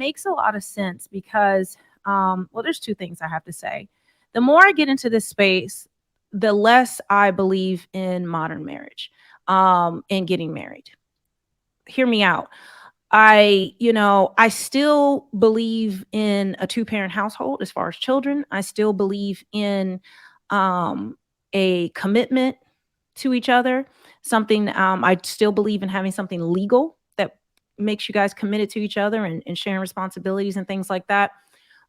makes a lot of sense because, well, there's two things I have to say. The more I get into this space, the less I believe in modern marriage, and getting married. Hear me out. I still believe in a two-parent household as far as children. I still believe in um, a commitment to each other. Something I still believe in having something legal that makes you guys committed to each other and sharing responsibilities and things like that.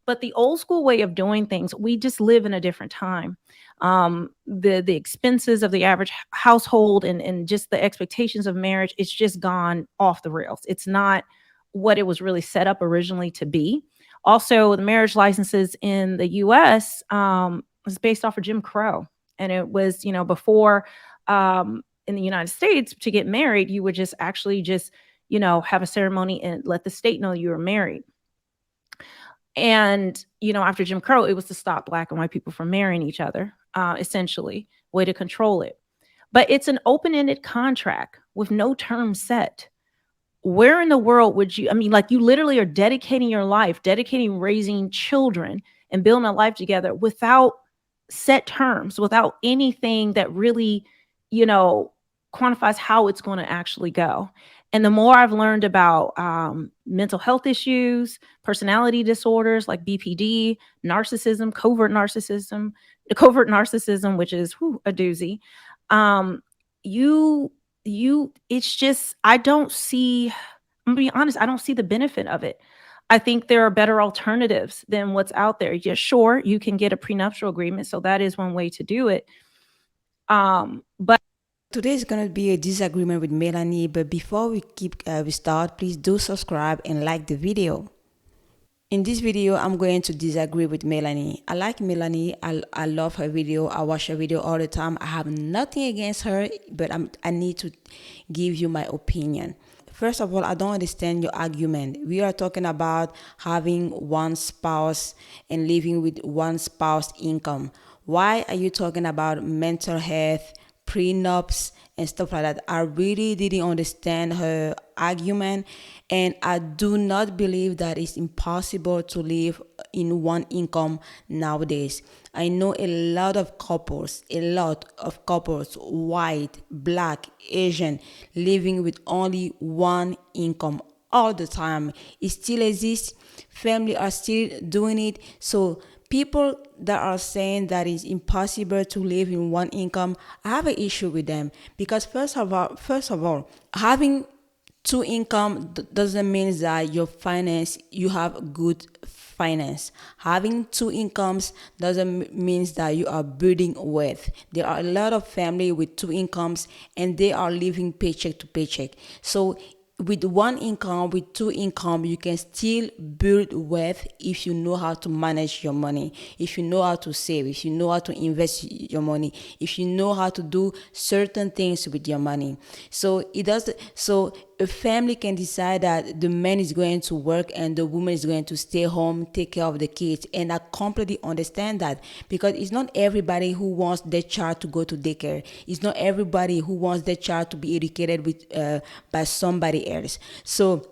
But the old school way of doing things, we just live in a different time. The expenses of the average household and just the expectations of marriage, it's just gone off the rails. It's not what it was really set up originally to be. Also, the marriage licenses in the U.S. Was based off of Jim Crow, and it was before, in the United States, to get married, you would just actually just have a ceremony and let the state know you were married. And, after Jim Crow, it was to stop black and white people from marrying each other, essentially, way to control it. But it's an open ended contract with no term set. Where in the world would you, I mean, like, you literally are dedicating your life, dedicating raising children and building a life together without set terms, without anything that really, you know, quantifies how it's going to actually go. And the more I've learned about mental health issues, personality disorders like BPD, narcissism, covert narcissism, which is a doozy. Um, you, it's just, I don't see, I'm gonna be honest, I don't see the benefit of it. I think there are better alternatives than what's out there. Yeah, sure, you can get a prenuptial agreement, so that is one way to do it. But Today is going to be a disagreement with Melanie, but before we start, please do subscribe and like the video. In this video, I'm going to disagree with Melanie. I like Melanie. I love her video. I watch her video all the time. I have nothing against her, but I need to give you my opinion. First of all, I don't understand your argument. We are talking about having one spouse and living with one spouse income. Why are you talking about mental health, prenups, and stuff like that? I really didn't understand her argument, and I do not believe that it's impossible to live in one income nowadays. I know a lot of couples, white, black, Asian, living with only one income all the time. It still exists. Family are still doing it. So people that are saying that it's impossible to live in one income, I have an issue with them, because first of all, having two income doesn't mean that you have good finance. Having two incomes doesn't mean that you are building wealth. There are a lot of family with two incomes and they are living paycheck to paycheck. So with one income, with two income, you can still build wealth if you know how to manage your money, if you know how to save, if you know how to invest your money, if you know how to do certain things with your money. So it does. So a family can decide that the man is going to work and the woman is going to stay home, take care of the kids. And I completely understand that, because it's not everybody who wants their child to go to daycare. It's not everybody who wants their child to be educated by somebody else. So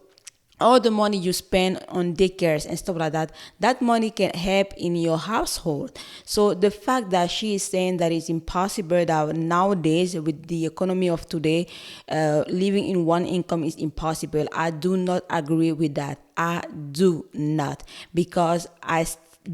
all the money you spend on daycares and stuff like that, that money can help in your household. So the fact that she is saying that it's impossible, that nowadays with the economy of today, living in one income is impossible, I do not agree with that. I do not, because I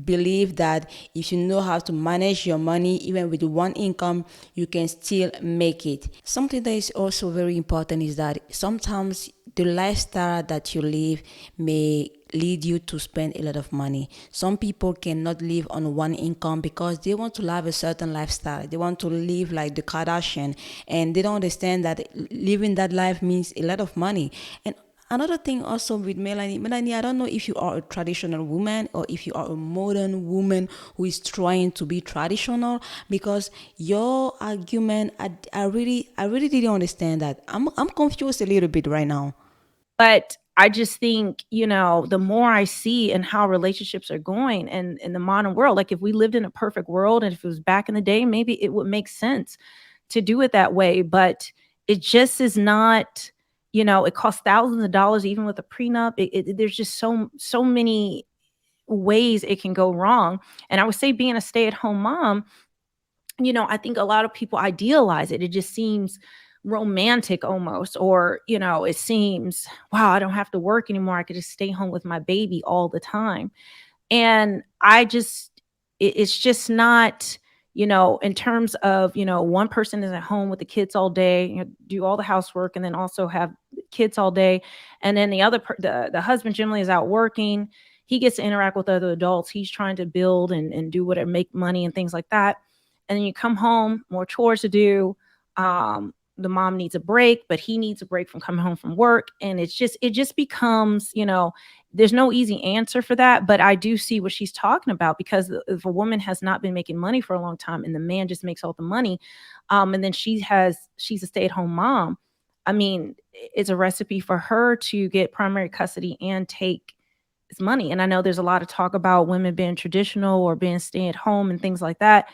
believe that if you know how to manage your money, even with one income, you can still make it. Something that is also very important is that sometimes the lifestyle that you live may lead you to spend a lot of money. Some people cannot live on one income because they want to have a certain lifestyle. They want to live like the Kardashian, and they don't understand that living that life means a lot of money. And another thing also with Melanie, I don't know if you are a traditional woman or if you are a modern woman who is trying to be traditional, because your argument, I really didn't understand that. I'm confused a little bit right now. But I just think, the more I see and how relationships are going and in the modern world, like if we lived in a perfect world and if it was back in the day, maybe it would make sense to do it that way. But it just is not, it costs thousands of dollars even with a prenup. There's just so many ways it can go wrong. And I would say being a stay-at-home mom, I think a lot of people idealize it. It just seems romantic almost, or, it seems, wow, I don't have to work anymore. I could just stay home with my baby all the time. And it's just not, in terms of, one person is at home with the kids all day, do all the housework, and then also have kids all day. And then the husband generally is out working. He gets to interact with other adults. He's trying to build and do whatever, make money and things like that. And then you come home, more chores to do. The mom needs a break, but he needs a break from coming home from work. And it just becomes, there's no easy answer for that, but I do see what she's talking about, because if a woman has not been making money for a long time and the man just makes all the money, and then she's a stay-at-home mom, I mean, it's a recipe for her to get primary custody and take his money. And I know there's a lot of talk about women being traditional or being stay at home and things like that.